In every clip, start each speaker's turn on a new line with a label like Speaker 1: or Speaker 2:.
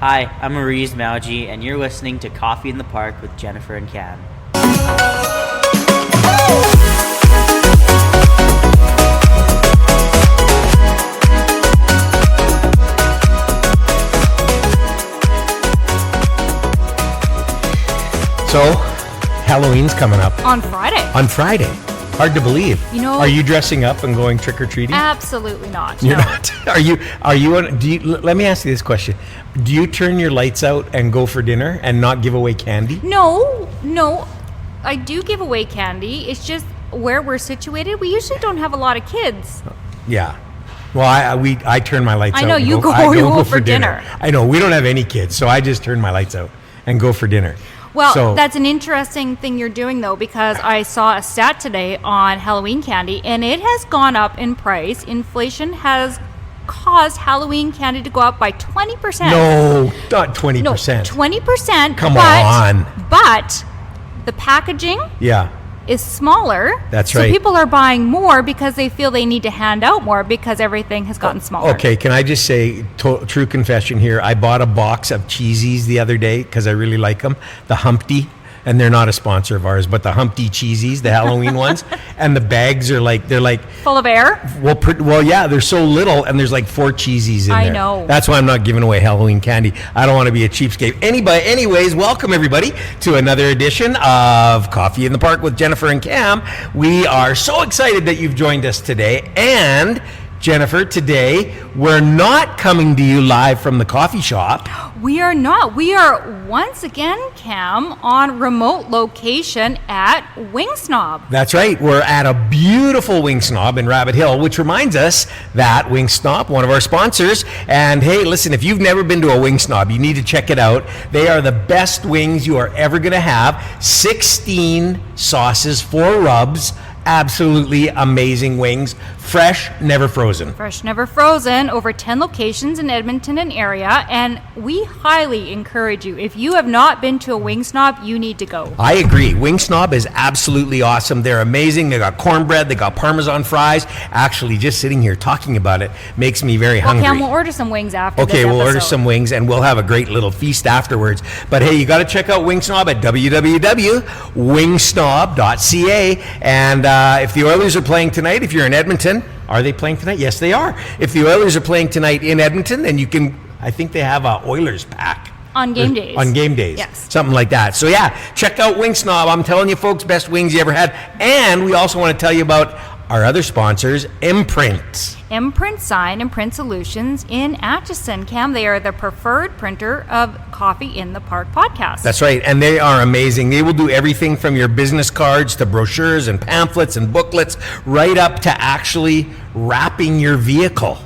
Speaker 1: Hi, I'm Aariz Mawji, and you're listening to Coffee in the Park with Jennifer and Cam.
Speaker 2: So, Halloween's coming up.
Speaker 3: On Friday.
Speaker 2: On Friday. Hard to believe.
Speaker 3: You know,
Speaker 2: are you dressing up and going trick-or-treating?
Speaker 3: Absolutely not.
Speaker 2: You're
Speaker 3: no.
Speaker 2: not? Let me ask you this question. Do you turn your lights out and go for dinner and not give away candy?
Speaker 3: No. I do give away candy. It's just where we're situated. We usually don't have a lot of kids.
Speaker 2: Yeah. Well, I turn my lights out.
Speaker 3: I know, you go for dinner.
Speaker 2: I know, we don't have any kids, so I just turn my lights out and go for dinner.
Speaker 3: Well, that's an interesting thing you're doing, though, because I saw a stat today on Halloween candy, and it has gone up in price. Inflation has caused Halloween candy to go up by 20%.
Speaker 2: No, not 20%.
Speaker 3: No, 20%.
Speaker 2: Come on.
Speaker 3: But the packaging is smaller.
Speaker 2: That's right.
Speaker 3: So people are buying more because they feel they need to hand out more because everything has gotten smaller.
Speaker 2: Okay, can I just say, true confession here, I bought a box of cheesies the other day because I really like them, the Humpty, and they're not a sponsor of ours, but the Humpty cheesies, the Halloween ones, and the bags are they're like...
Speaker 3: Full of air?
Speaker 2: Well, yeah, they're so little, and there's like 4 cheesies in there.
Speaker 3: I know.
Speaker 2: That's why I'm not giving away Halloween candy. I don't want to be a cheapskate. Anyways, welcome everybody to another edition of Coffee in the Park with Jennifer and Cam. We are so excited that you've joined us today, and Jennifer, today we're not coming to you live from the coffee shop.
Speaker 3: We are not. We are once again, Cam, on remote location at Wing Snob.
Speaker 2: That's right. We're at a beautiful Wing Snob in Rabbit Hill, which reminds us that Wing Snob, one of our sponsors. And hey, listen, if you've never been to a Wing Snob, you need to check it out. They are the best wings you are ever going to have. 16 sauces, 4 rubs. Absolutely amazing wings. Fresh, never frozen.
Speaker 3: Fresh, never frozen. Over 10 locations in Edmonton and area. And we highly encourage you. If you have not been to a Wing Snob, you need to go.
Speaker 2: I agree. Wing Snob is absolutely awesome. They're amazing. They got cornbread. They got Parmesan fries. Actually, just sitting here talking about it makes me very hungry.
Speaker 3: Cam, we'll order some wings after this
Speaker 2: Okay, we'll order
Speaker 3: episode.
Speaker 2: some wings and we'll have a great little feast afterwards. But hey, you got to check out Wing Snob at www.wingsnob.ca. And if the Oilers are playing tonight, if you're in Edmonton, are they playing tonight? Yes, they are. If the Oilers are playing tonight in Edmonton, then you can, I think they have a Oilers pack.
Speaker 3: On game days.
Speaker 2: On game days.
Speaker 3: Yes.
Speaker 2: Something like that. So yeah, check out Wing Snob. I'm telling you folks, best wings you ever had. And we also want to tell you about our other sponsors, Imprint.
Speaker 3: Imprint Sign and Print Solutions in Atchison. Cam, they are the preferred printer of Coffee in the Park podcast.
Speaker 2: That's right, and they are amazing. They will do everything from your business cards to brochures and pamphlets and booklets, right up to actually wrapping your vehicle.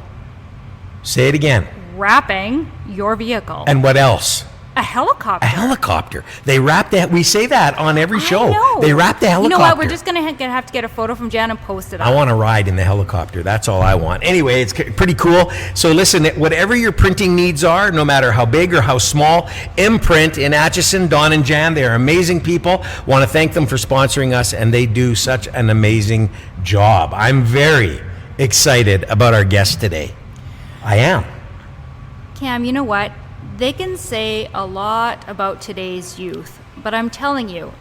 Speaker 2: Say it again.
Speaker 3: Wrapping your vehicle.
Speaker 2: And what else?
Speaker 3: A helicopter.
Speaker 2: A helicopter. They wrap that. We say that on every show.
Speaker 3: I know.
Speaker 2: They wrap the helicopter.
Speaker 3: You know what? We're just going to have to get a photo from Jan and post it up.
Speaker 2: I want to ride in the helicopter. That's all I want. Anyway, it's pretty cool. So listen, whatever your printing needs are, no matter how big or how small, Imprint in Atchison, Don and Jan, they are amazing people. Want to thank them for sponsoring us, and they do such an amazing job. I'm very excited about our guest today. I am.
Speaker 3: Cam, you know what? They can say a lot about today's youth, but I'm telling you,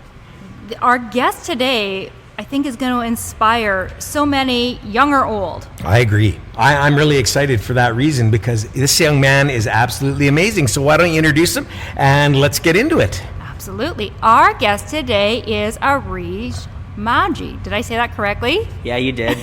Speaker 3: our guest today, I think, is going to inspire so many, young or old.
Speaker 2: I agree. I'm really excited for that reason because this young man is absolutely amazing. So why don't you introduce him and let's get into it.
Speaker 3: Absolutely. Our guest today is Aariz Mawji. Did I say that correctly?
Speaker 1: Yeah, you did.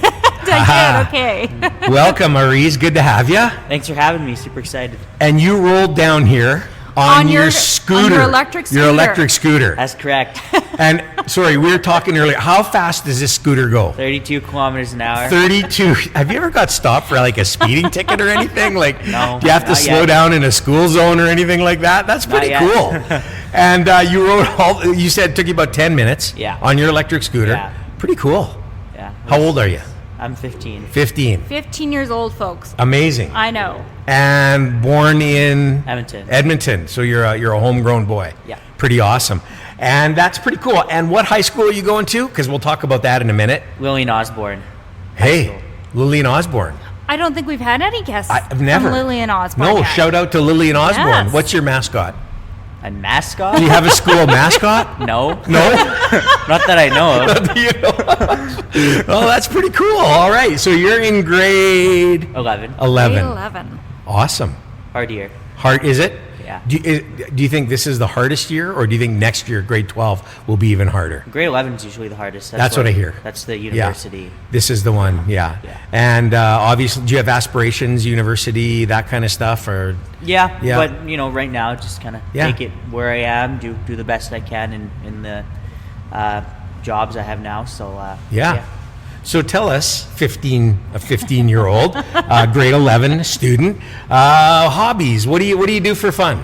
Speaker 3: I did, okay.
Speaker 2: Welcome, Aariz. Good to have you.
Speaker 1: Thanks for having me. Super excited.
Speaker 2: And you rolled down here on your scooter.
Speaker 3: On your electric scooter.
Speaker 2: Your electric scooter.
Speaker 1: That's correct.
Speaker 2: And sorry, we were talking earlier. How fast does this scooter go?
Speaker 1: 32 kilometers an hour.
Speaker 2: 32. Have you ever got stopped for like a speeding ticket or anything? Like,
Speaker 1: no,
Speaker 2: do you have to slow down in a school zone or anything like that? That's pretty cool. And you rode you said it took you about 10 minutes on your electric scooter. Yeah. Pretty cool.
Speaker 1: Yeah.
Speaker 2: How old are you?
Speaker 1: I'm 15.
Speaker 2: 15.
Speaker 3: 15 years old, folks.
Speaker 2: Amazing.
Speaker 3: I know.
Speaker 2: And born in
Speaker 1: Edmonton.
Speaker 2: So you're a homegrown boy.
Speaker 1: Yeah.
Speaker 2: Pretty awesome. And that's pretty cool. And what high school are you going to? Because we'll talk about that in a minute.
Speaker 1: Lillian Osborne.
Speaker 2: Hey, Lillian Osborne.
Speaker 3: I don't think we've had any guests
Speaker 2: I've never.
Speaker 3: from Lillian Osborne.
Speaker 2: No,
Speaker 3: yet.
Speaker 2: shout out to Lillian Osborne.
Speaker 3: Yes.
Speaker 2: What's your mascot?
Speaker 1: A mascot?
Speaker 2: Do you have a school mascot?
Speaker 1: No.
Speaker 2: No?
Speaker 1: Not that I know of.
Speaker 2: Do you know? Oh, that's pretty cool. All right. So you're in grade
Speaker 1: 11.
Speaker 2: 11.
Speaker 3: Grade 11.
Speaker 2: Awesome.
Speaker 1: Hard year.
Speaker 2: Hard, is it?
Speaker 1: Yeah.
Speaker 2: Do you think this is the hardest year, or do you think next year, grade 12, will be even harder?
Speaker 1: Grade 11 is usually the hardest.
Speaker 2: That's what I hear.
Speaker 1: That's the university.
Speaker 2: This is the one, yeah. And obviously, do you have aspirations, university, that kind of stuff, or?
Speaker 1: Yeah,
Speaker 2: Yeah.
Speaker 1: but right now, just kind of take it where I am, do the best I can in the jobs I have now. So
Speaker 2: Yeah. So tell us, a 15-year-old, grade 11 student, hobbies. What do you do for fun?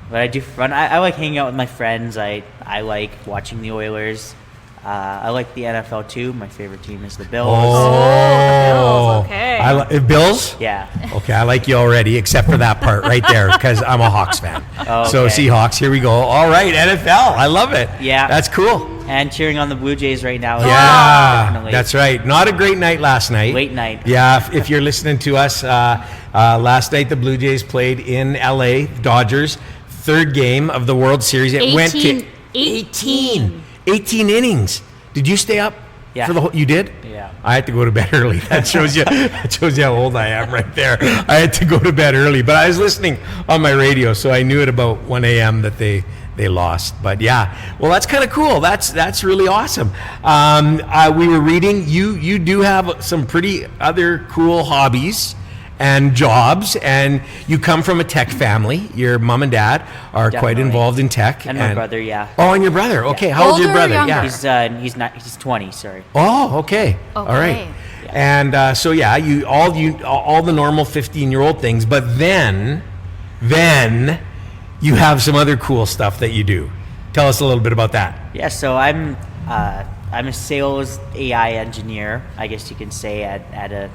Speaker 1: What I do for fun, I like hanging out with my friends. I like watching the Oilers. I like the NFL too. My favorite team is the Bills.
Speaker 3: Oh, the Bills, okay.
Speaker 2: Bills?
Speaker 1: Yeah.
Speaker 2: Okay, I like you already, except for that part right there, because I'm a Hawks fan.
Speaker 1: Oh,
Speaker 2: So
Speaker 1: okay.
Speaker 2: Seahawks, here we go. All right, NFL, I love it.
Speaker 1: Yeah.
Speaker 2: That's cool.
Speaker 1: And cheering on the Blue Jays right now. as well,
Speaker 2: Yeah,
Speaker 1: definitely.
Speaker 2: that's right. Not a great night last night.
Speaker 1: Late night.
Speaker 2: Yeah, if you're listening to us, last night the Blue Jays played in LA, Dodgers, third game of the World Series. It went to 18 innings. Did you stay up
Speaker 1: Yeah.
Speaker 2: for the whole? You did?
Speaker 1: Yeah.
Speaker 2: I had to go to bed early. That shows you. That shows you how old I am right there. I had to go to bed early, but I was listening on my radio, so I knew at about 1 a.m. that they lost. But yeah, well, that's kind of cool. That's really awesome. We were reading. You do have some pretty other cool hobbies and jobs, and you come from a tech family. Your mom and dad are quite
Speaker 1: Definitely.
Speaker 2: involved in tech.
Speaker 1: And my brother, yeah.
Speaker 2: Oh, and your brother. Okay, how old's your
Speaker 3: Older or
Speaker 2: brother?
Speaker 3: younger?
Speaker 2: Yeah.
Speaker 1: He's 20. Sorry.
Speaker 2: Oh, okay. All right.
Speaker 3: Okay.
Speaker 2: And so yeah, all the normal 15-year-old things, but then you have some other cool stuff that you do. Tell us a little bit about that.
Speaker 1: Yeah. So I'm a sales AI engineer, I guess you can say, at a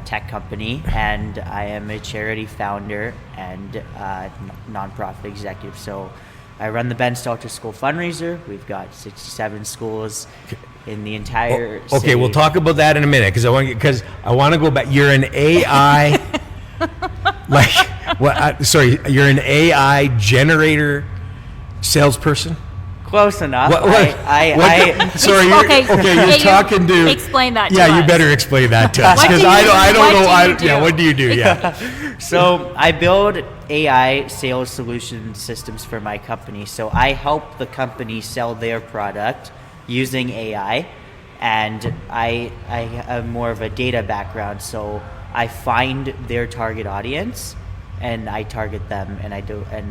Speaker 1: tech company, and I am a charity founder and nonprofit executive. So I run the Stelter School Fundraiser. We've got 67 schools in the entire
Speaker 2: Okay,
Speaker 1: city.
Speaker 2: we'll talk about that in a minute because I want to go back. You're an AI, you're an AI generator salesperson.
Speaker 1: Close enough.
Speaker 2: Sorry, you're talking to.
Speaker 3: Explain that to
Speaker 2: Yeah, you
Speaker 3: us.
Speaker 2: better explain that to us
Speaker 3: What
Speaker 2: because
Speaker 3: do
Speaker 2: I
Speaker 3: you-
Speaker 2: don't
Speaker 3: what
Speaker 2: know.
Speaker 3: do you do?
Speaker 2: What do you do? Yeah.
Speaker 1: So I build AI sales solution systems for my company. So I help the company sell their product using AI, and I have more of a data background. So I find their target audience, and I target them, and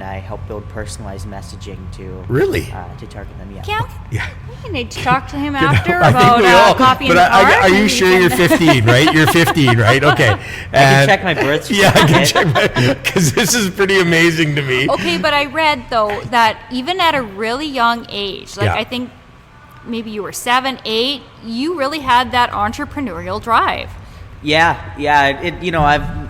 Speaker 1: I help build personalized messaging to
Speaker 2: Really?
Speaker 1: to target them. Yeah.
Speaker 3: Cam,
Speaker 2: Yeah.
Speaker 3: we need to talk to him after
Speaker 2: I think we all-
Speaker 3: about coffee in
Speaker 2: but
Speaker 3: the park.
Speaker 2: are you
Speaker 3: and
Speaker 2: sure
Speaker 3: we
Speaker 2: you're
Speaker 3: can-
Speaker 2: 15, right? You're 15, right? Okay.
Speaker 1: I can check my birth
Speaker 2: Yeah, I can
Speaker 1: certificate.
Speaker 2: check because this is pretty amazing to me.
Speaker 3: Okay, but I read though that even at a really young age, like
Speaker 2: Yeah.
Speaker 3: I think maybe you were 7, 8, you really had that entrepreneurial drive.
Speaker 1: Yeah.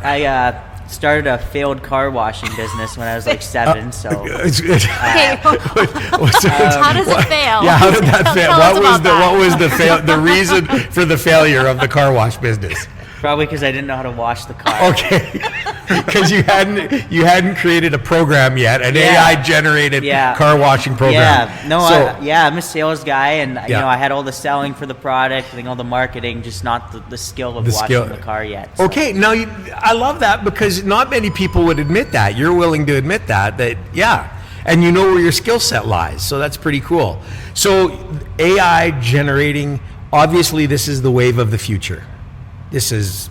Speaker 1: I started a failed car washing business when I was like 7. So
Speaker 3: Okay, how does it fail?
Speaker 2: Yeah, how did that fail?
Speaker 3: Tell us about that.
Speaker 2: What was the reason for the failure of the car wash business?
Speaker 1: probably because I didn't know how to wash the car.
Speaker 2: Okay, because you hadn't created a program yet, an
Speaker 1: Yeah.
Speaker 2: AI generated
Speaker 1: Yeah.
Speaker 2: car washing program.
Speaker 1: Yeah, no,
Speaker 2: So-
Speaker 1: I'm a sales guy, and
Speaker 2: Yeah.
Speaker 1: I had all the selling for the product, and all the marketing, just not the skill of
Speaker 2: The
Speaker 1: washing
Speaker 2: skill.
Speaker 1: the car yet. So.
Speaker 2: Okay, now I love that because not many people would admit that. You're willing to admit that yeah, and you know where your skill set lies. So that's pretty cool. So AI generating, obviously, this is the wave of the future. This is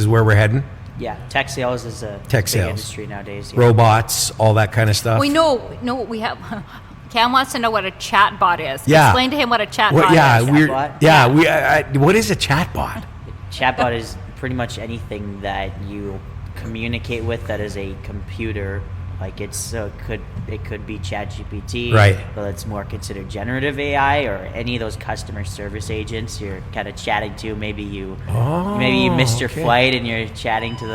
Speaker 2: where we're heading.
Speaker 1: Yeah, tech sales is a
Speaker 2: Tech
Speaker 1: big
Speaker 2: sales.
Speaker 1: industry nowadays. Yeah.
Speaker 2: Robots, all that kind of stuff.
Speaker 3: We know what we have. Cam wants to know what a chatbot is.
Speaker 2: Yeah.
Speaker 3: Explain to him what a chatbot
Speaker 2: Yeah,
Speaker 3: is.
Speaker 1: Chatbot?
Speaker 2: what is a chatbot?
Speaker 1: Chatbot is pretty much anything that you communicate with that is a computer. Like it could be ChatGPT,
Speaker 2: Right.
Speaker 1: But it's more considered generative AI, or any of those customer service agents you're kind of chatting to. Maybe you missed your
Speaker 2: okay.
Speaker 1: flight and you're chatting to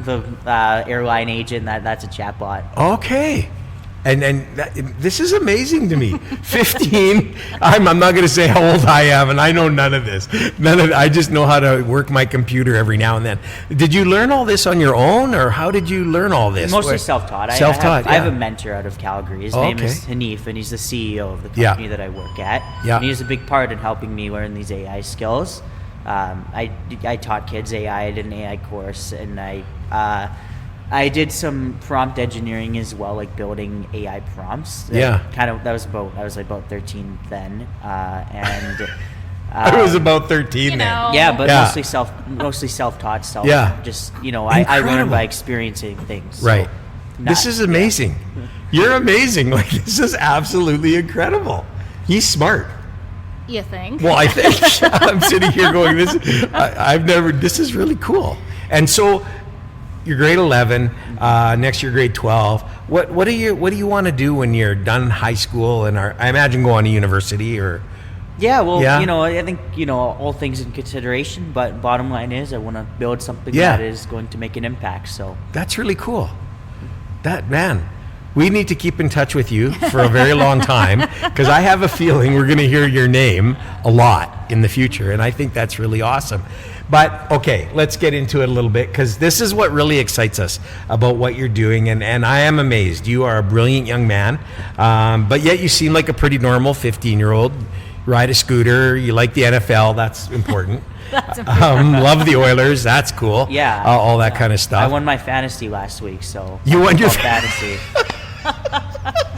Speaker 1: the airline agent. That's a chatbot.
Speaker 2: Okay. This is amazing to me. 15. I'm not going to say how old I am, and I know none of this. I just know how to work my computer every now and then. Did you learn all this on your own, or how did you learn all this?
Speaker 1: Mostly self-taught.
Speaker 2: Self-taught.
Speaker 1: I have a mentor out of Calgary. His name is Hanif, and he's the CEO of the company that I work at.
Speaker 2: Yeah.
Speaker 1: And he was a big part in helping me learn these AI skills. I taught kids AI. I did an AI course, and I did some prompt engineering as well, like building AI prompts. I was about 13 then, and
Speaker 2: I was about 13 then.
Speaker 1: Yeah, but mostly self-taught. Just I learned by experiencing things.
Speaker 2: Right. This is amazing. You're amazing. Like, this is absolutely incredible. He's smart.
Speaker 3: You think?
Speaker 2: Well, I think I'm sitting here going, this is really cool. And so you're grade 11, next year grade 12. What do you want to do when you're done high school and I imagine go on to university or?
Speaker 1: Yeah, well, I think, all things in consideration, but bottom line is I want to build something that is going to make an impact. So
Speaker 2: that's really cool. We need to keep in touch with you for a very long time because I have a feeling we're going to hear your name a lot in the future, and I think that's really awesome. But okay, let's get into it a little bit because this is what really excites us about what you're doing, and I am amazed. You are a brilliant young man, but yet you seem like a pretty normal 15-year-old. Ride a scooter, you like the NFL, that's important.
Speaker 3: That's important.
Speaker 2: Love the Oilers, that's cool.
Speaker 1: Yeah.
Speaker 2: All that kind of stuff.
Speaker 1: I won my fantasy last week, so.
Speaker 2: You won your
Speaker 1: fantasy.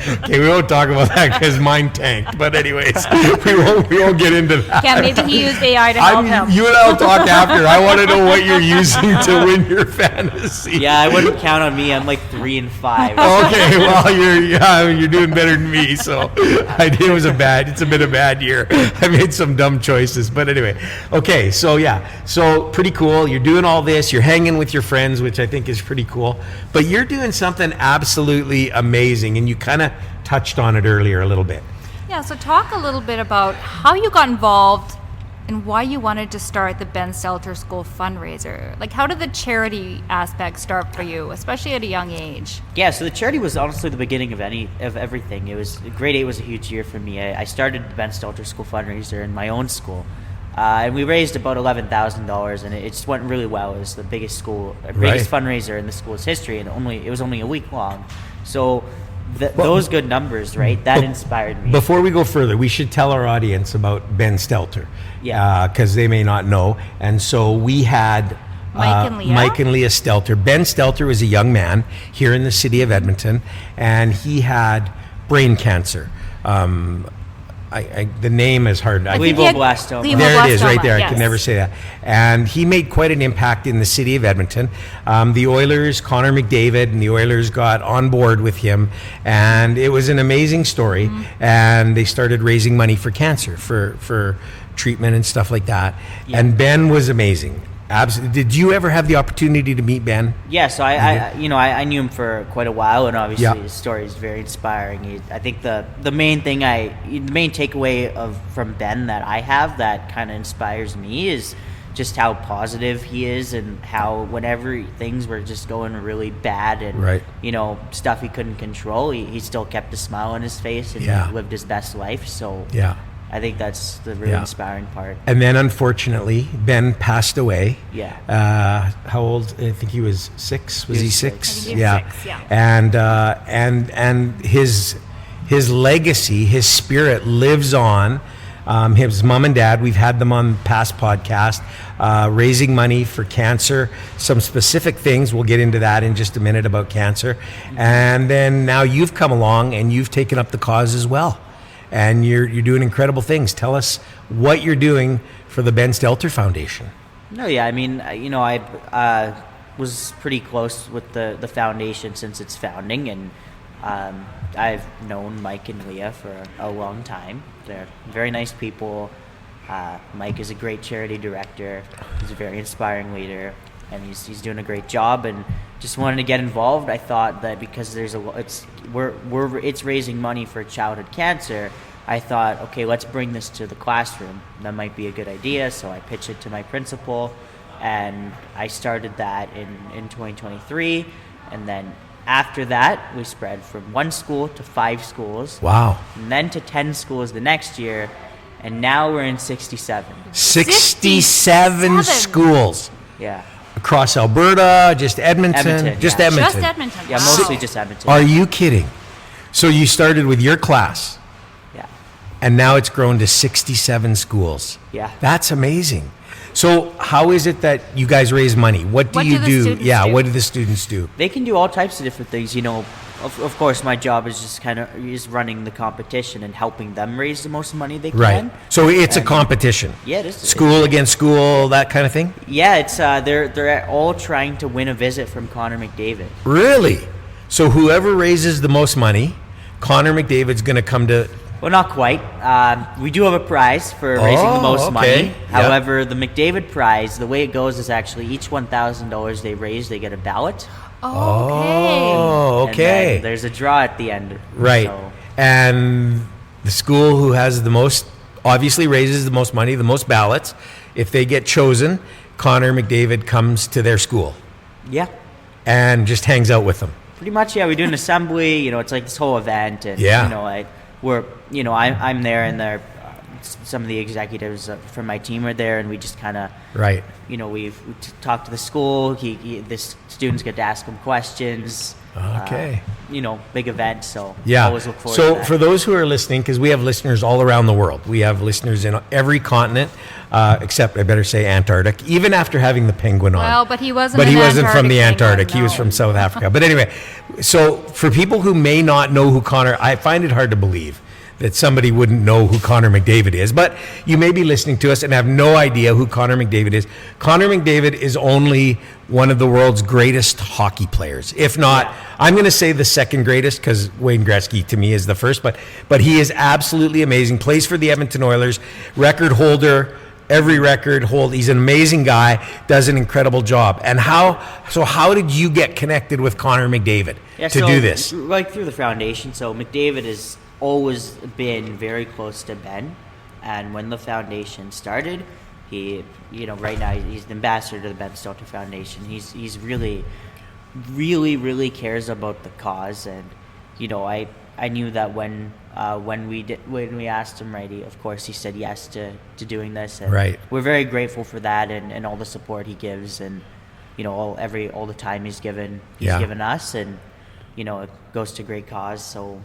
Speaker 2: Okay, we won't talk about that because mine tanked. But anyways, we won't get into that.
Speaker 3: Yeah, maybe he used AI to help him.
Speaker 2: You and I will talk after. I want to know what you're using to win your fantasy.
Speaker 1: Yeah, I wouldn't count on me. I'm like 3 and 5.
Speaker 2: Okay, well you're doing better than me. So it's a been a bad year. I made some dumb choices, but anyway. Okay, so pretty cool. You're doing all this. You're hanging with your friends, which I think is pretty cool. But you're doing something absolutely amazing, and you kind of touched on it earlier a little bit.
Speaker 3: Yeah, so talk a little bit about how you got involved and why you wanted to start the Ben Stelter School fundraiser. Like, how did the charity aspect start for you, especially at a young age?
Speaker 1: Yeah, so the charity was honestly the beginning of everything. It was grade 8 was a huge year for me. I started the Ben Stelter School fundraiser in my own school. And we raised about $11,000, and it just went really well. It was the biggest fundraiser in the school's history, and it was only a week long. So those good numbers, right? That inspired me.
Speaker 2: Before we go further, we should tell our audience about Ben Stelter, because they may not know. And so we had Mike and Leah Stelter. Ben Stelter was a young man here in the city of Edmonton, and he had brain cancer. The name is hard.
Speaker 1: Glioblastoma.
Speaker 2: There it is, right there. Yes. I can never say that. And he made quite an impact in the city of Edmonton. The Oilers, Connor McDavid, and the Oilers got on board with him, and it was an amazing story. Mm-hmm. And they started raising money for cancer, for treatment and stuff like that. Yeah. And Ben was amazing. Absolutely. Did you ever have the opportunity to meet Ben?
Speaker 1: Yeah, so I knew him for quite a while, and obviously his story is very inspiring. I think the main takeaway from Ben that I have that kind of inspires me is just how positive he is, and how whenever things were just going really bad and stuff he couldn't control, he still kept a smile on his face and lived his best life. So I think that's the really inspiring part.
Speaker 2: And then, unfortunately, Ben passed away.
Speaker 1: Yeah.
Speaker 2: How old? I think he was 6. Was he 6?
Speaker 3: I think he was 6, yeah.
Speaker 2: And his legacy, his spirit lives on. His mom and dad, we've had them on past podcasts, raising money for cancer, some specific things. We'll get into that in just a minute about cancer. Mm-hmm. And then now you've come along and you've taken up the cause as well. And you're doing incredible things. Tell us what you're doing for the Ben Stelter Foundation.
Speaker 1: No, yeah, I mean, I was pretty close with the foundation since its founding, and I've known Mike and Leah for a long time. They're very nice people. Mike is a great charity director. He's a very inspiring leader, and he's doing a great job. And just wanted to get involved. I thought that because it's raising money for childhood cancer, I thought, okay, let's bring this to the classroom. That might be a good idea. So I pitched it to my principal, and I started that in 2023. And then after that, we spread from 1 school to 5 schools.
Speaker 2: Wow.
Speaker 1: And then to 10 schools the next year. And now we're in 67.
Speaker 2: 67 schools
Speaker 1: Yeah.
Speaker 2: across Alberta, just Edmonton.
Speaker 1: Edmonton,
Speaker 2: Just
Speaker 1: yeah.
Speaker 2: Edmonton.
Speaker 3: Just Edmonton.
Speaker 1: Yeah,
Speaker 3: Wow.
Speaker 1: mostly just Edmonton.
Speaker 2: Are you kidding? So you started with your class,
Speaker 1: Yeah.
Speaker 2: and now it's grown to 67 schools.
Speaker 1: Yeah.
Speaker 2: That's amazing. So how is it that you guys raise money? What do
Speaker 3: What
Speaker 2: you
Speaker 3: do the
Speaker 2: do?
Speaker 3: students
Speaker 2: Yeah,
Speaker 3: do?
Speaker 2: what do the students do?
Speaker 1: They can do all types of different things. You know, of course, my job is just kind of is running the competition and helping them raise the most money they can.
Speaker 2: Right. So it's a
Speaker 1: And-
Speaker 2: competition.
Speaker 1: Yeah, it is.
Speaker 2: School against school, that kind of thing?
Speaker 1: Yeah, it's they're all trying to win a visit from Connor McDavid.
Speaker 2: Really? So whoever raises the most money, Connor McDavid's going to come to.
Speaker 1: Well, not quite. We do have a prize for raising the most
Speaker 2: okay.
Speaker 1: money.
Speaker 2: Yeah.
Speaker 1: However, the McDavid prize, the way it goes is actually each $1,000 they raise, they get a ballot.
Speaker 3: Okay.
Speaker 2: Oh,
Speaker 1: And
Speaker 2: okay.
Speaker 1: then there's a draw at the end.
Speaker 2: Right.
Speaker 1: So,
Speaker 2: And the school who has the most, obviously raises the most money, the most ballots, if they get chosen, Connor McDavid comes to their school
Speaker 1: yeah.
Speaker 2: and just hangs out with them.
Speaker 1: Pretty much, yeah. We do an assembly. You know, it's like this whole event, and
Speaker 2: Yeah.
Speaker 1: you know, I'm there, and there, some of the executives from my team are there, and we just kind of,
Speaker 2: Right.
Speaker 1: you know, we talk to the school. The students get to ask him questions.
Speaker 2: Okay.
Speaker 1: You know, big event. So
Speaker 2: Yeah.
Speaker 1: always look forward.
Speaker 2: So
Speaker 1: to that.
Speaker 2: for those who are listening, because we have listeners all around the world, we have listeners in every continent, except I better say Antarctic. Even after having the penguin on.
Speaker 3: Well, but he wasn't.
Speaker 2: But he
Speaker 3: an
Speaker 2: wasn't from the
Speaker 3: Antarctic
Speaker 2: Antarctic. He was
Speaker 3: penguin,
Speaker 2: from South Africa. But anyway, so for people who may not know who Connor, I find it hard to believe that somebody wouldn't know who Connor McDavid is. But you may be listening to us and have no idea who Connor McDavid is. Connor McDavid is only one of the world's greatest hockey players. If not, I'm going to say the second greatest, because Wayne Gretzky to me is the first. But he is absolutely amazing. Plays for the Edmonton Oilers, record holder. Every record hold. He's an amazing guy. Does an incredible job. And how did you get connected with Connor McDavid to
Speaker 1: so,
Speaker 2: do this?
Speaker 1: Like through the foundation. So McDavid has always been very close to Ben, and when the foundation started, he, you know, right now he's the ambassador to the Ben Stelter Foundation. He's really, really, really cares about the cause, and you know, I knew that when we asked him, right, of course he said yes to doing this, and
Speaker 2: Right.
Speaker 1: we're very grateful for that and all the support he gives, and you know, all the time he's given us, and you know, it goes to great cause. So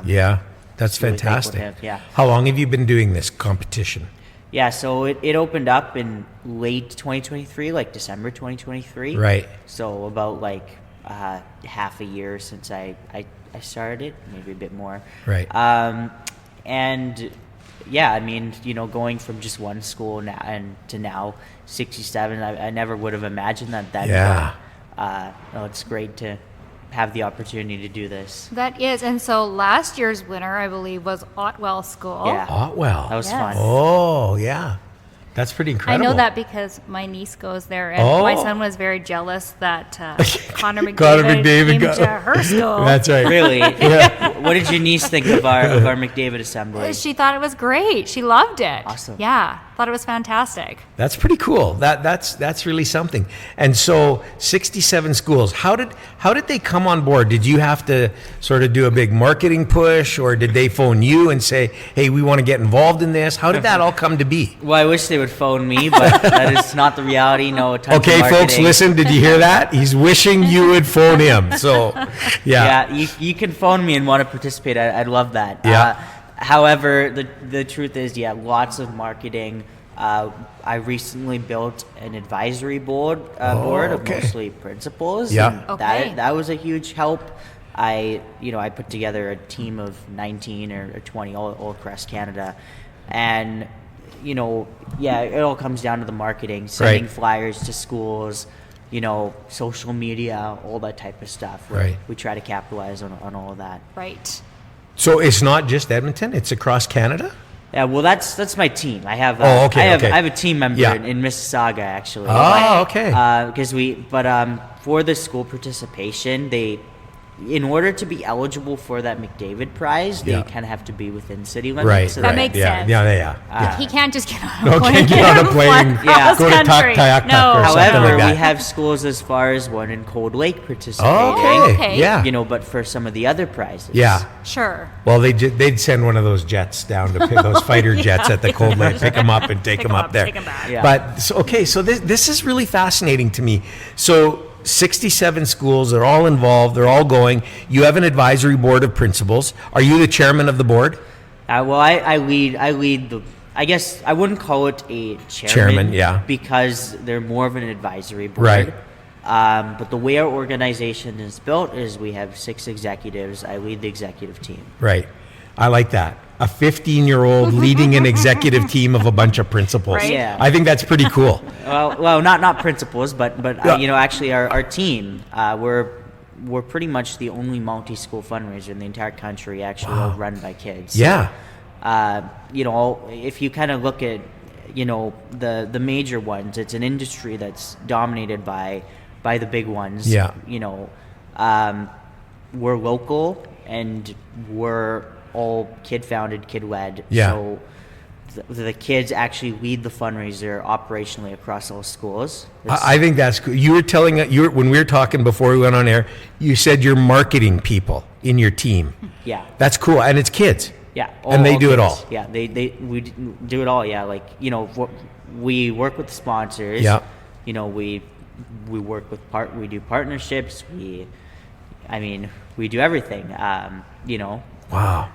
Speaker 2: Yeah, that's
Speaker 1: really thankful
Speaker 2: fantastic.
Speaker 1: to him, yeah.
Speaker 2: How long have you been doing this competition?
Speaker 1: yeah, so it opened up in late 2023, like December 2023.
Speaker 2: Right.
Speaker 1: So about like half a year since I started it, maybe a bit more.
Speaker 2: Right.
Speaker 1: And yeah, I mean, you know, going from just one school to now 67, I never would have imagined that then.
Speaker 2: Yeah.
Speaker 1: But, no, it's great to have the opportunity to do this.
Speaker 3: That is, and so last year's winner, I believe, was Otwell School.
Speaker 1: Yeah.
Speaker 2: Otwell.
Speaker 1: That was
Speaker 3: Yes.
Speaker 1: fun.
Speaker 2: Oh, yeah. That's pretty
Speaker 3: I
Speaker 2: incredible.
Speaker 3: know that because my niece goes there, and
Speaker 2: Oh.
Speaker 3: my son was very jealous that Connor McDavid,
Speaker 2: Connor McDavid
Speaker 3: came
Speaker 2: got-
Speaker 3: to her school.
Speaker 2: That's right.
Speaker 1: Really? What did your niece think of our McDavid assembly?
Speaker 3: She thought it was great. She loved it.
Speaker 1: Awesome.
Speaker 3: Yeah, thought it was fantastic.
Speaker 2: That's pretty cool. That's really something. And so 67 schools. How did they come on board? Did you have to sort of do a big marketing push, or did they phone you and say, "Hey, we want to get involved in this"? How did that all come to be?
Speaker 1: Well, I wish they would phone me, but that is not the reality. No, tons
Speaker 2: Okay,
Speaker 1: of
Speaker 2: folks,
Speaker 1: marketing.
Speaker 2: listen. Did you hear that? He's wishing you would phone him. So, yeah.
Speaker 1: Yeah, you can phone me and want to participate. I'd love that.
Speaker 2: Yeah.
Speaker 1: However, the truth is, yeah, lots of marketing. I recently built an advisory board of
Speaker 2: okay.
Speaker 1: mostly principals.
Speaker 2: Yeah.
Speaker 1: and
Speaker 3: Okay.
Speaker 1: that was a huge help. I put together a team of 19 or 20 all across Canada, and it all comes down to the marketing, sending
Speaker 2: Right.
Speaker 1: flyers to schools, social media, all that type of stuff.
Speaker 2: Right.
Speaker 1: We try to capitalize on all of that.
Speaker 3: Right.
Speaker 2: So it's not just Edmonton; it's across Canada.
Speaker 1: Yeah, well, that's my team. I have.
Speaker 2: Oh, okay,
Speaker 1: I
Speaker 2: okay.
Speaker 1: have a team member
Speaker 2: Yeah.
Speaker 1: in Mississauga, actually.
Speaker 2: Oh, okay.
Speaker 1: Because for the school participation, in order to be eligible for that McDavid prize, they
Speaker 2: Yeah.
Speaker 1: kind of have to be within city limits.
Speaker 2: Right.
Speaker 1: So
Speaker 3: That
Speaker 2: right.
Speaker 3: makes
Speaker 2: yeah,
Speaker 3: sense.
Speaker 2: Yeah.
Speaker 3: He can't just get on
Speaker 2: No,
Speaker 3: a plane.
Speaker 2: can't get on a plane,
Speaker 1: Yeah.
Speaker 2: go to Tayaktak
Speaker 3: No.
Speaker 2: or something
Speaker 1: However,
Speaker 2: like that.
Speaker 1: we have schools as far as one in Cold Lake participating.
Speaker 2: Oh,
Speaker 3: Okay.
Speaker 2: Yeah.
Speaker 1: You know, but for some of the other prizes.
Speaker 2: Yeah.
Speaker 3: Sure.
Speaker 2: Well, they'd send one of those jets down to pick those fighter jets at the Cold Lake, pick them up and take them up there.
Speaker 3: Take 'em back.
Speaker 1: Yeah.
Speaker 2: But so this is really fascinating to me. So 67 schools, they're all involved, they're all going. You have an advisory board of principals. Are you the chairman of the board?
Speaker 1: Well, I lead the. I guess I wouldn't call it a
Speaker 2: Chairman, yeah.
Speaker 1: because they're more of an advisory board.
Speaker 2: Right.
Speaker 1: But the way our organization is built is we have 6 executives. I lead the executive team.
Speaker 2: Right. I like that. A 15-year-old leading an executive team of a bunch of principals.
Speaker 3: Right.
Speaker 1: Yeah.
Speaker 2: I think that's pretty cool.
Speaker 1: Well, not principals, but
Speaker 2: Yeah.
Speaker 1: you know, actually our team, we're pretty much the only multi-school fundraiser in the entire country actually all run by kids.
Speaker 2: Yeah.
Speaker 1: You know, if you kind of look at, you know, the major ones, it's an industry that's dominated by the big ones.
Speaker 2: Yeah.
Speaker 1: You know, we're local and we're all kid-founded, kid-led.
Speaker 2: Yeah.
Speaker 1: So the kids actually lead the fundraiser operationally across all schools.
Speaker 2: I think that's cool. You were telling when we were talking before we went on air, you said you're marketing people in your team.
Speaker 1: Yeah.
Speaker 2: That's cool, and it's kids.
Speaker 1: Yeah,
Speaker 2: And they do it
Speaker 1: kids.
Speaker 2: all.
Speaker 1: Yeah, we do it all. Yeah, like, you know, we work with sponsors.
Speaker 2: Yeah.
Speaker 1: You know, we work with we do partnerships. We do everything. You know.
Speaker 2: Wow.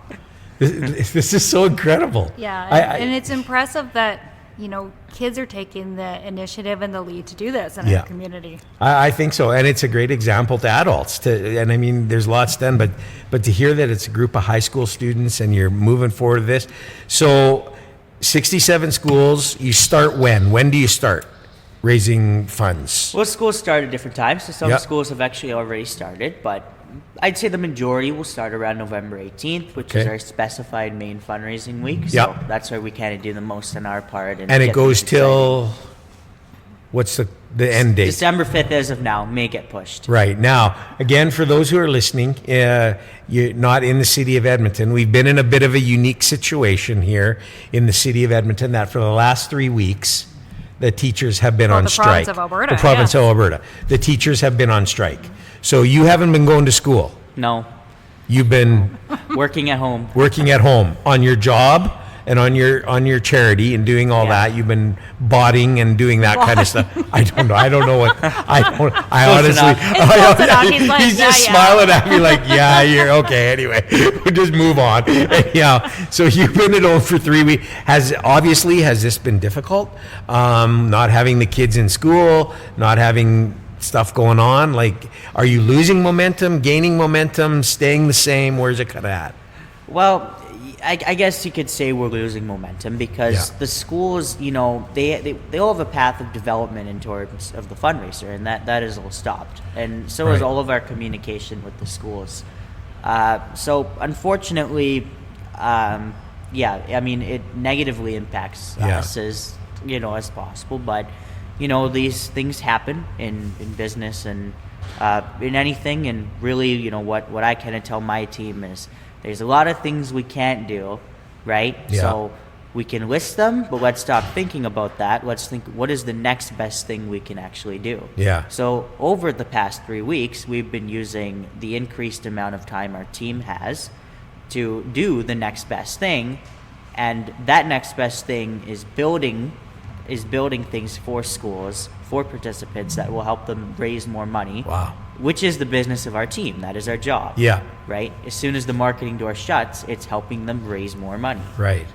Speaker 2: This is so incredible.
Speaker 3: Yeah, and it's impressive that, you know, kids are taking the initiative and the lead to do this in
Speaker 2: Yeah.
Speaker 3: our community.
Speaker 2: I think so, and it's a great example to adults. And I mean, there's lots done, but to hear that it's a group of high school students and you're moving forward with this. So, 67 schools. You start when? When do you start raising funds?
Speaker 1: Well, schools start at different times. So some
Speaker 2: Yeah.
Speaker 1: schools have actually already started, but I'd say the majority will start around November 18th, which is
Speaker 2: Okay.
Speaker 1: our specified main fundraising week. So
Speaker 2: Yeah.
Speaker 1: that's where we kind of do the most on our part.
Speaker 2: And it
Speaker 1: get
Speaker 2: goes
Speaker 1: things exciting.
Speaker 2: till what's the end date?
Speaker 1: December 5th as of now, may get pushed.
Speaker 2: Right. Now, again, for those who are listening, you're not in the city of Edmonton. We've been in a bit of a unique situation here in the city of Edmonton that for the last 3 weeks, the teachers have been
Speaker 3: Well,
Speaker 2: on
Speaker 3: the
Speaker 2: strike.
Speaker 3: province of Alberta,
Speaker 2: The province
Speaker 3: yeah.
Speaker 2: of Alberta. The teachers have been on strike. So you haven't been going to school.
Speaker 1: No,
Speaker 2: You've been
Speaker 1: working at home.
Speaker 2: working at home on your job and on your charity and doing all
Speaker 1: Yeah.
Speaker 2: that. You've been botting and doing that kind of stuff. I don't know. I
Speaker 1: Close
Speaker 2: honestly.
Speaker 1: enough.
Speaker 3: It's close enough. He's like,
Speaker 2: he's just
Speaker 3: yeah.
Speaker 2: smiling at me like, yeah, you're okay. Anyway, we'll just move on. Yeah. So you've been at home for 3 weeks. Has this been difficult? Not having the kids in school, not having stuff going on. Like, are you losing momentum, gaining momentum, staying the same? Where's it kind of at?
Speaker 1: Well, I guess you could say we're losing momentum because
Speaker 2: Yeah.
Speaker 1: the schools, you know, they all have a path of development in terms of the fundraiser, and that is all stopped. And so is
Speaker 2: Right.
Speaker 1: all of our communication with the schools. So unfortunately, I mean, it negatively impacts
Speaker 2: Yeah.
Speaker 1: us as, you know, as possible. But, you know, these things happen in business and in anything. And really, you know, what I kind of tell my team is there's a lot of things we can't do, right?
Speaker 2: Yeah.
Speaker 1: So we can list them, but let's stop thinking about that. Let's think, what is the next best thing we can actually do?
Speaker 2: Yeah.
Speaker 1: So over the past 3 weeks, we've been using the increased amount of time our team has to do the next best thing, and that next best thing is building things for schools, for participants that will help them raise more money.
Speaker 2: Wow.
Speaker 1: Which is the business of our team. That is our job.
Speaker 2: Yeah.
Speaker 1: Right? As soon as the marketing door shuts, it's helping them raise more money.
Speaker 2: Right.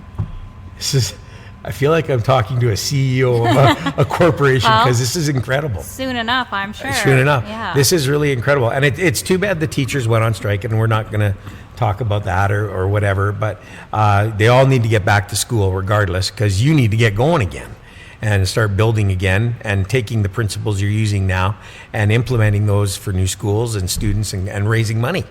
Speaker 2: I feel like I'm talking to a CEO of a corporation
Speaker 3: Well,
Speaker 2: because this is incredible.
Speaker 3: Soon enough, I'm sure.
Speaker 2: Soon enough.
Speaker 3: Yeah.
Speaker 2: This is really incredible. And it's too bad the teachers went on strike, and we're not going to talk about that or whatever, but they all need to get back to school regardless, because you need to get going again and start building again and taking the principles you're using now and implementing those for new schools and students and raising money.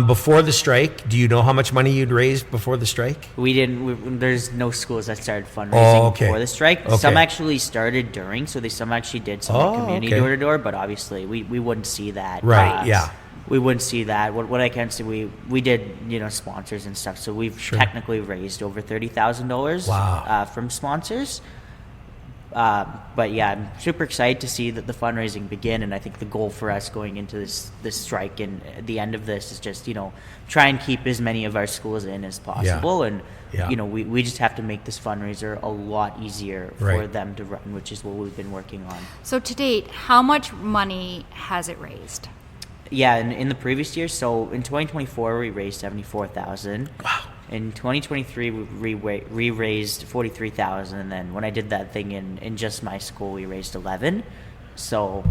Speaker 2: Before the strike, do you know how much money you'd raised before the strike?
Speaker 1: There's no schools that started fundraising
Speaker 2: okay.
Speaker 1: before the strike.
Speaker 2: Okay.
Speaker 1: Some actually started during, so some actually did some
Speaker 2: Oh,
Speaker 1: community
Speaker 2: okay.
Speaker 1: door to door, but obviously we wouldn't see that.
Speaker 2: Right, yeah.
Speaker 1: we wouldn't see that. What I can say, we did, sponsors and stuff. So we've technically raised over $30,000 from sponsors. But yeah, I'm super excited to see that the fundraising begin, and I think the goal for us going into this strike and at the end of this is just try and keep as many of our schools in as possible, and we just have to make this fundraiser a lot easier for them to run, which is what we've been working on.
Speaker 3: So to date, how much money has it raised?
Speaker 1: Yeah, in the previous year, so in 2024 we raised $74,000.
Speaker 2: Wow.
Speaker 1: In 2023 we raised $43,000, and then when I did that thing in just my school, we raised $11,000. So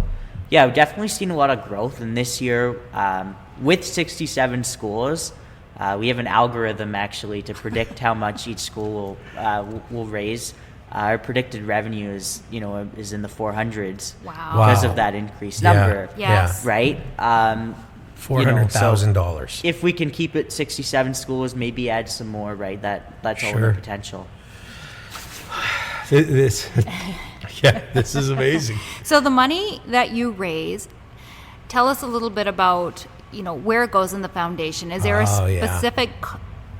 Speaker 1: yeah, we've definitely seen a lot of growth. And this year, with 67 schools, we have an algorithm actually to predict how much each school will raise. Our predicted revenue is in the 400s because of that increased number.
Speaker 3: Yes.
Speaker 1: Right?
Speaker 2: $400,000.
Speaker 1: If we can keep it 67 schools, maybe add some more, right? That's all the potential.
Speaker 2: This is amazing.
Speaker 3: So the money that you raise, tell us a little bit about, where it goes in the foundation. Is there a specific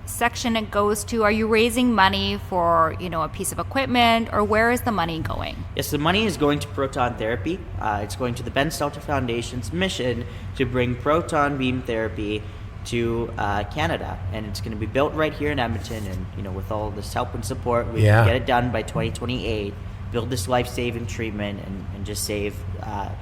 Speaker 3: section it goes to? Are you raising money for, a piece of equipment, or where is the money going?
Speaker 1: Yes, the money is going to proton therapy. It's going to the Ben Stelter Foundation's mission to bring proton beam therapy to Canada, and it's going to be built right here in Edmonton, and with all this help and support, we can get it done by 2028, build this life-saving treatment, and just save a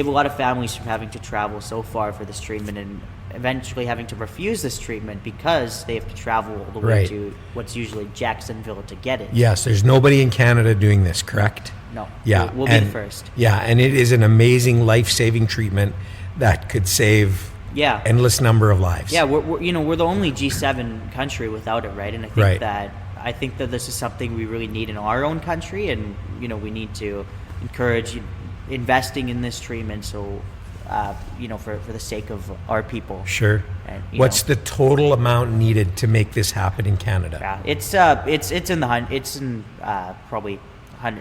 Speaker 1: lot of families from having to travel so far for this treatment, and eventually having to refuse this treatment because they have to travel all the way to what's usually Jacksonville to get it.
Speaker 2: Yes, there's nobody in Canada doing this, correct?
Speaker 1: No.
Speaker 2: Yeah.
Speaker 1: We'll be the first.
Speaker 2: Yeah, and it is an amazing life-saving treatment that could save endless number of lives.
Speaker 1: Yeah, we're the only G7 country without it, right? And I think that this is something we really need in our own country, and we need to encourage investing in this treatment, so for the sake of our people.
Speaker 2: Sure.
Speaker 1: And,
Speaker 2: what's the total amount needed to make this happen in Canada?
Speaker 1: It's probably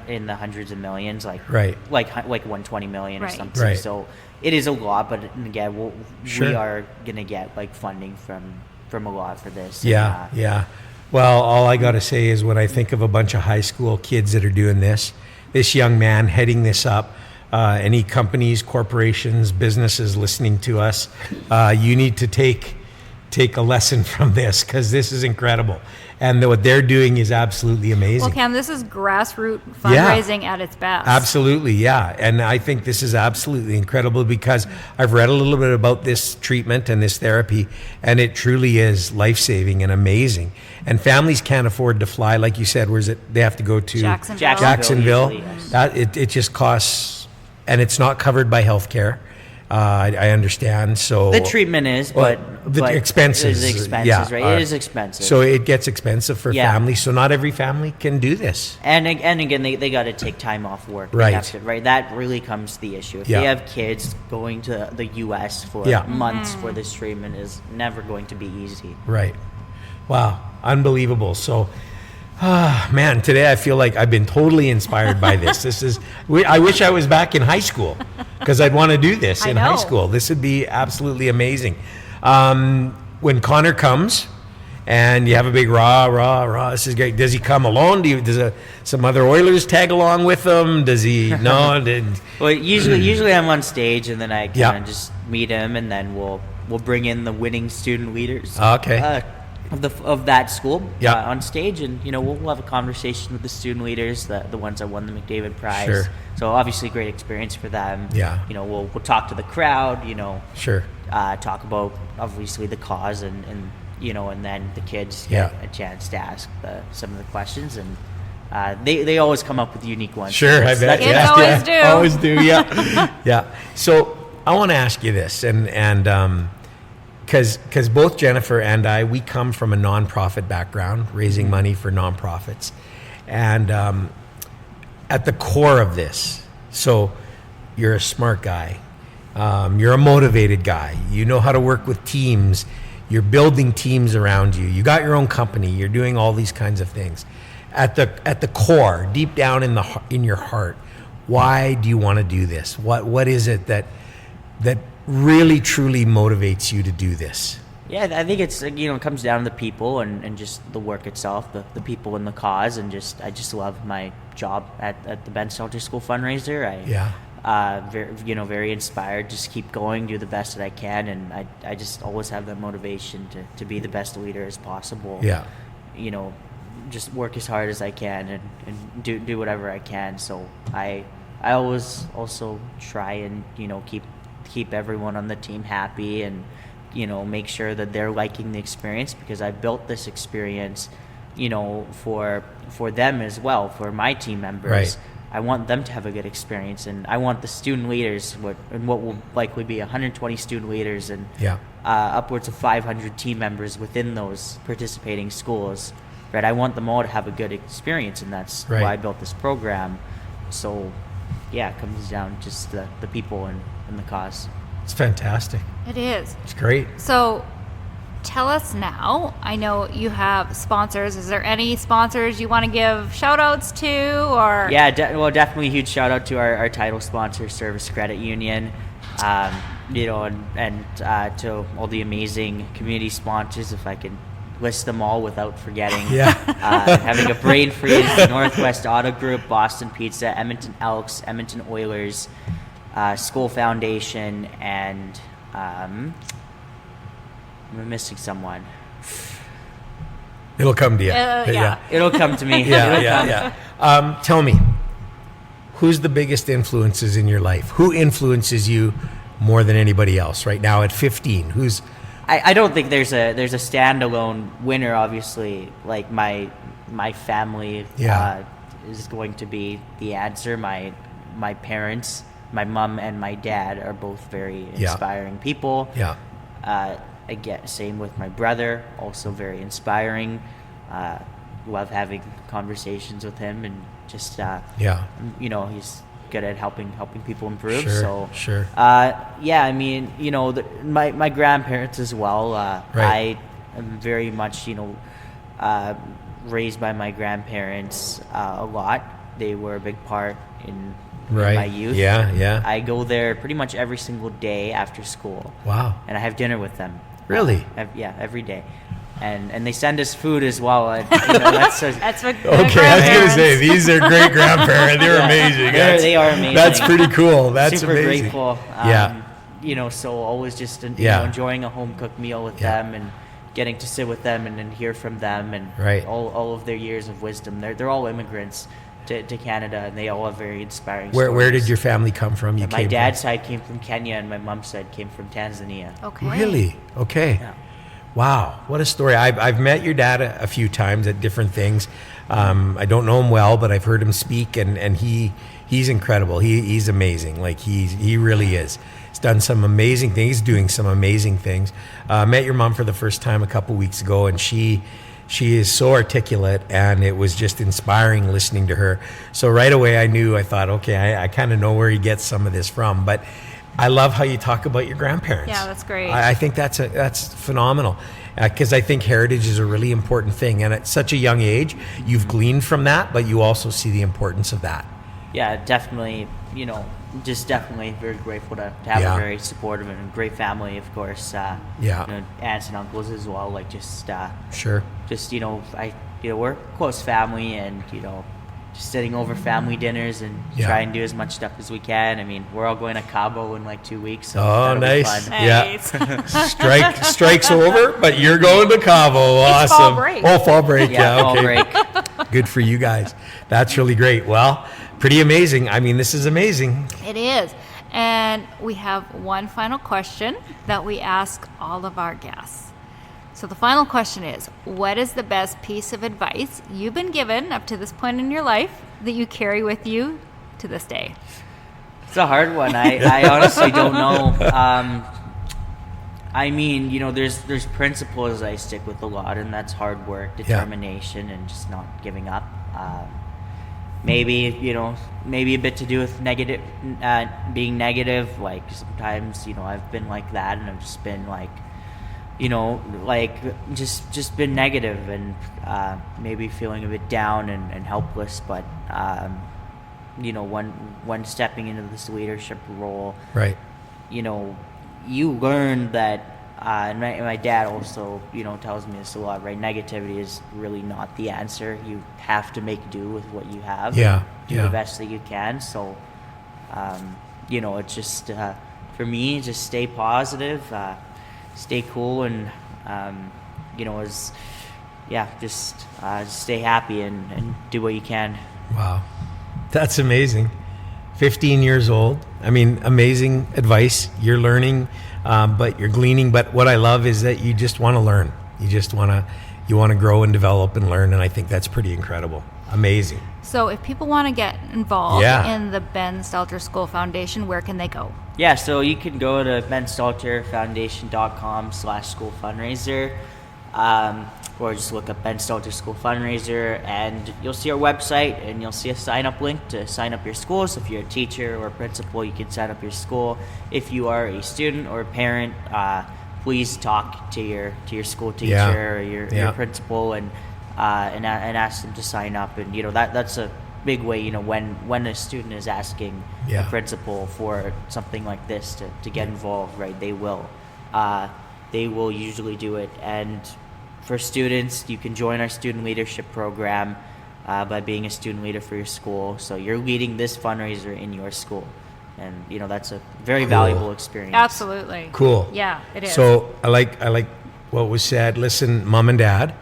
Speaker 1: in the hundreds of millions, like 120 million or something.
Speaker 2: Right.
Speaker 1: So it is a lot, but again, we are gonna get funding from a lot for this.
Speaker 2: Yeah. Well, all I got to say is when I think of a bunch of high school kids that are doing this young man heading this up, any companies, corporations, businesses listening to us, you need to take a lesson from this, because this is incredible. And what they're doing is absolutely amazing.
Speaker 3: Well, Cam, this is grassroots fundraising at its best.
Speaker 2: Absolutely, yeah. And I think this is absolutely incredible, because I've read a little bit about this treatment and this therapy, and it truly is life-saving and amazing. And families can't afford to fly, like you said. Where's it? They have to go to Jacksonville.
Speaker 1: Usually, yes.
Speaker 2: That it just costs, and it's not covered by healthcare. I understand. So
Speaker 1: the treatment is, but
Speaker 2: expenses.
Speaker 1: It is expenses, right? It is expensive.
Speaker 2: So it gets expensive for families. So not every family can do this.
Speaker 1: And again, they got to take time off work.
Speaker 2: Right.
Speaker 1: That really comes to the issue. If they have kids going to the U.S. for months for this treatment, is never going to be easy.
Speaker 2: Right. Wow. Unbelievable. So. Man, today I feel like I've been totally inspired by this. I wish I was back in high school, because I'd want to do this in high school. This would be absolutely amazing. When Connor comes and you have a big rah, this is great. Does he come alone? Does some other Oilers tag along with him? Does he? No?
Speaker 1: Well, usually I'm on stage, and then I kind of just meet him, and then we'll bring in the winning student leaders.
Speaker 2: Okay.
Speaker 1: Of that school on stage, and we'll have a conversation with the student leaders, the ones that won the McDavid Prize.
Speaker 2: Sure.
Speaker 1: So obviously great experience for them.
Speaker 2: Yeah.
Speaker 1: We'll talk to the crowd.
Speaker 2: Sure.
Speaker 1: Talk about obviously the cause, and then the kids get a chance to ask some of the questions, and they always come up with unique ones.
Speaker 2: Sure, I bet.
Speaker 3: Kids always do.
Speaker 2: Always do. Yeah. Yeah. So I want to ask you this, and. Because both Jennifer and I, we come from a nonprofit background, raising money for nonprofits. And at the core of this, so you're a smart guy, you're a motivated guy, you know how to work with teams, you're building teams around you, you got your own company, you're doing all these kinds of things. At the core, deep down in your heart, why do you want to do this? What is it that really truly motivates you to do this?
Speaker 1: Yeah, I think it's, it comes down to the people and just the work itself, the people and the cause, and I just love my job at the Ben Stelter School Fundraiser. Very inspired, just keep going, do the best that I can, and I just always have that motivation to be the best leader as possible.
Speaker 2: Yeah.
Speaker 1: Just work as hard as I can and do whatever I can. So I always also try and, keep everyone on the team happy and, make sure that they're liking the experience, because I built this experience, for them as well, for my team members.
Speaker 2: Right.
Speaker 1: I want them to have a good experience, and I want the student leaders, what will likely be 120 student leaders and upwards of 500 team members within those participating schools, right? I want them all to have a good experience, and that's why I built this program. So, yeah, it comes down just the people and the cause.
Speaker 2: It's fantastic.
Speaker 3: It is.
Speaker 2: It's great.
Speaker 3: So tell us now, I know you have sponsors. Is there any sponsors you want to give shout outs to? Or
Speaker 1: Yeah, definitely a huge shout out to our title sponsor, Service Credit Union, and to all the amazing community sponsors, if I can list them all without forgetting. Having a brain freeze, Northwest Auto Group, Boston Pizza, Edmonton Elks, Edmonton Oilers, School Foundation, and I'm missing someone.
Speaker 2: It'll come to you.
Speaker 1: It'll come to me.
Speaker 2: Tell me, who's the biggest influences in your life? Who influences you more than anybody else right now at 15? Who's...
Speaker 1: I don't think there's a standalone winner. Obviously, like my family is going to be the answer. My parents, my mom and my dad, are both very inspiring people. Again, same with my brother, also very inspiring. Love having conversations with him, and just he's good at helping people improve. My grandparents as well. I am very much raised by my grandparents a lot. They were a big part in my youth. I go there pretty much every single day after school.
Speaker 2: Wow.
Speaker 1: And I have dinner with them.
Speaker 2: Really?
Speaker 1: Every day. And they send us food as well. That's
Speaker 3: what.
Speaker 2: Okay, I was gonna say these are great grandparents. They're amazing.
Speaker 1: They are amazing.
Speaker 2: That's pretty cool. That's
Speaker 1: super
Speaker 2: amazing.
Speaker 1: Grateful. So always just enjoying a home cooked meal with them and getting to sit with them and hear from them and all of their years of wisdom. They're all immigrants to Canada, and they all have very inspiring stories.
Speaker 2: Where did your family come from?
Speaker 1: My dad's side came from Kenya, and my mom's side came from Tanzania.
Speaker 3: Okay.
Speaker 2: Really? Okay. Yeah. Wow, what a story. I've met your dad a few times at different things. I don't know him well, but I've heard him speak, and he's incredible. He's amazing. Like he really is. He's done some amazing things. He's doing some amazing things. Met your mom for the first time a couple weeks ago, and she is so articulate, and it was just inspiring listening to her. So right away I thought, okay, I kind of know where he gets some of this from, but I love how you talk about your grandparents.
Speaker 3: Yeah, that's great.
Speaker 2: I think that's phenomenal, because I think heritage is a really important thing, and at such a young age, you've gleaned from that, but you also see the importance of that.
Speaker 1: Yeah, definitely. Just definitely very grateful to have a very supportive and great family, of course. Aunts and uncles as well. Like
Speaker 2: sure.
Speaker 1: Just we're close family, and just sitting over family dinners and try and do as much stuff as we can. I mean, we're all going to Cabo in like 2 weeks. So that'll be fun.
Speaker 3: Nice.
Speaker 2: Yeah. Strike's over, but you're going to Cabo.
Speaker 3: It's
Speaker 2: awesome.
Speaker 3: fall break.
Speaker 2: Oh, fall break.
Speaker 1: Yeah,
Speaker 2: okay.
Speaker 1: fall break.
Speaker 2: Good for you guys. That's really great. Well, pretty amazing. I mean, this is amazing.
Speaker 3: It is. And we have one final question that we ask all of our guests. So the final question is, what is the best piece of advice you've been given up to this point in your life that you carry with you to this day?
Speaker 1: It's a hard one. I honestly don't know. There's principles I stick with a lot, and that's hard work, determination, and just not giving up. Maybe a bit to do with being negative. Like sometimes, I've been like that, and I've just been like, just been negative and maybe feeling a bit down and helpless. But when stepping into this leadership role,
Speaker 2: right,
Speaker 1: you learn that. And my dad also, tells me this a lot, right? Negativity is really not the answer. You have to make do with what you have.
Speaker 2: Yeah,
Speaker 1: do the best that you can. So, it's just, for me, just stay positive, stay cool, and, just stay happy and do what you can.
Speaker 2: Wow. That's amazing. 15 years old. I mean, amazing advice. You're learning, but you're gleaning. But what I love is that you just want to learn. You want to grow and develop and learn. And I think that's pretty incredible. Amazing.
Speaker 3: So if people want to get involved
Speaker 2: Yeah.
Speaker 3: in the Ben Stelter School Foundation, where can they go?
Speaker 1: Yeah, so you can go to benstelterfoundation.com/school fundraiser, or just look up Ben Stelter School Fundraiser, and you'll see our website, and you'll see a sign-up link to sign up your school. So if you're a teacher or a principal, you can sign up your school. If you are a student or a parent, please talk to your school teacher or your principal and ask them to sign up. And that's a big way. When a student is asking a principal for something like this to get involved, right? They will usually do it. And for students, you can join our student leadership program by being a student leader for your school. So you're leading this fundraiser in your school. And, that's a very valuable experience.
Speaker 3: Absolutely.
Speaker 2: Cool.
Speaker 3: Yeah, it is.
Speaker 2: So I like what was said. Listen, mom and dad,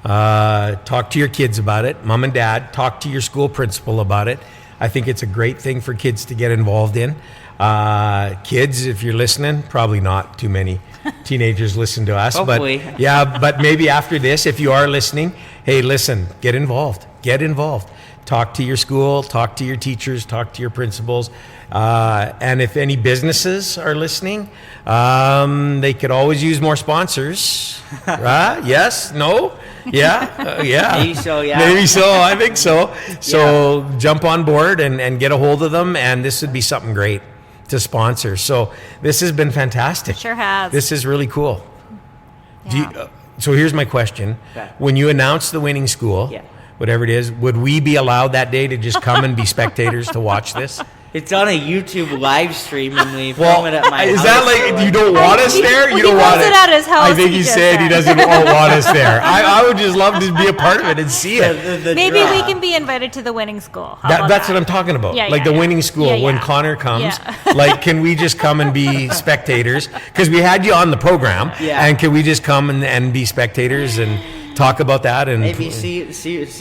Speaker 2: talk to your kids about it. Mom and dad, talk to your school principal about it. I think it's a great thing for kids to get involved in. Kids, if you're listening, probably not too many teenagers listen to us.
Speaker 1: Hopefully.
Speaker 2: But maybe after this, if you are listening, hey, listen, get involved. Talk to your school, talk to your teachers, talk to your principals. And if any businesses are listening, they could always use more sponsors. Right? Yes? No? Yeah? Yeah.
Speaker 1: Maybe so, yeah.
Speaker 2: Maybe so. I think so. So jump on board and get a hold of them, and this would be something great to sponsor. So this has been fantastic.
Speaker 3: Sure has.
Speaker 2: This is really cool.
Speaker 3: Yeah.
Speaker 2: So here's my question.
Speaker 1: Okay.
Speaker 2: When you announce the winning school, whatever it is, would we be allowed that day to just come and be spectators to watch this?
Speaker 1: It's on a YouTube live stream when we film it at my house.
Speaker 2: Is that like you don't want us there? You
Speaker 3: He
Speaker 2: don't want
Speaker 3: does it at his house,
Speaker 2: I think
Speaker 3: he
Speaker 2: he
Speaker 3: just
Speaker 2: said he
Speaker 3: said.
Speaker 2: doesn't want us there. I would just love to be a part of it and see it.
Speaker 1: The
Speaker 3: Maybe
Speaker 1: draw.
Speaker 3: we can be invited to the winning school. How about
Speaker 2: That's
Speaker 3: that?
Speaker 2: what I'm talking about.
Speaker 3: Yeah,
Speaker 2: like
Speaker 3: yeah,
Speaker 2: the
Speaker 3: yeah.
Speaker 2: winning school.
Speaker 3: Yeah,
Speaker 2: When
Speaker 3: yeah.
Speaker 2: Connor comes,
Speaker 3: Yeah.
Speaker 2: like, can we just come and be spectators? Because we had you on the program,
Speaker 1: Yeah.
Speaker 2: and can we just come and be spectators and talk about that? And
Speaker 1: Maybe see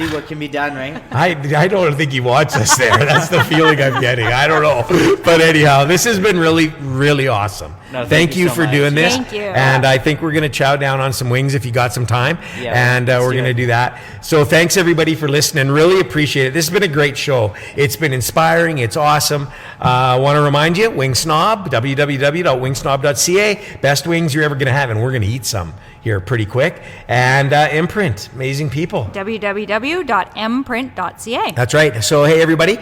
Speaker 1: what can be done, right?
Speaker 2: I don't think he wants us there. That's the feeling I'm getting. I don't know. But anyhow, this has been really, really awesome.
Speaker 1: No,
Speaker 2: thank you
Speaker 1: so
Speaker 2: for
Speaker 1: much.
Speaker 2: doing this.
Speaker 3: Thank you.
Speaker 2: And I think we're going to chow down on some wings if you got some time.
Speaker 1: Yeah,
Speaker 2: and
Speaker 1: let's
Speaker 2: we're
Speaker 1: do
Speaker 2: going to
Speaker 1: it.
Speaker 2: do that. So thanks everybody for listening. Really appreciate it. This has been a great show. It's been inspiring. It's awesome. I want to remind you, Wing Snob, www.wingsnob.ca. Best wings you're ever going to have. And we're going to eat some here pretty quick. And Imprint, amazing people.
Speaker 3: www.mprint.ca.
Speaker 2: That's right. So, hey, everybody,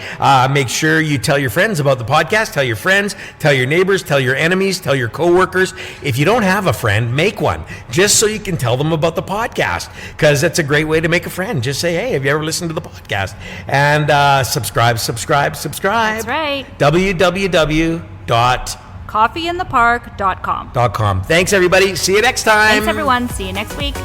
Speaker 2: make sure you tell your friends about the podcast. Tell your friends, tell your neighbors, tell your enemies, tell your coworkers. If you don't have a friend, make one, just so you can tell them about the podcast, because that's a great way to make a friend. Just say, hey, have you ever listened to the podcast? And subscribe.
Speaker 3: That's right.
Speaker 2: www.coffeeinthepark.com.
Speaker 3: Coffeeinthepark.com.
Speaker 2: Thanks, everybody. See you next time.
Speaker 3: Thanks, everyone. See you next week.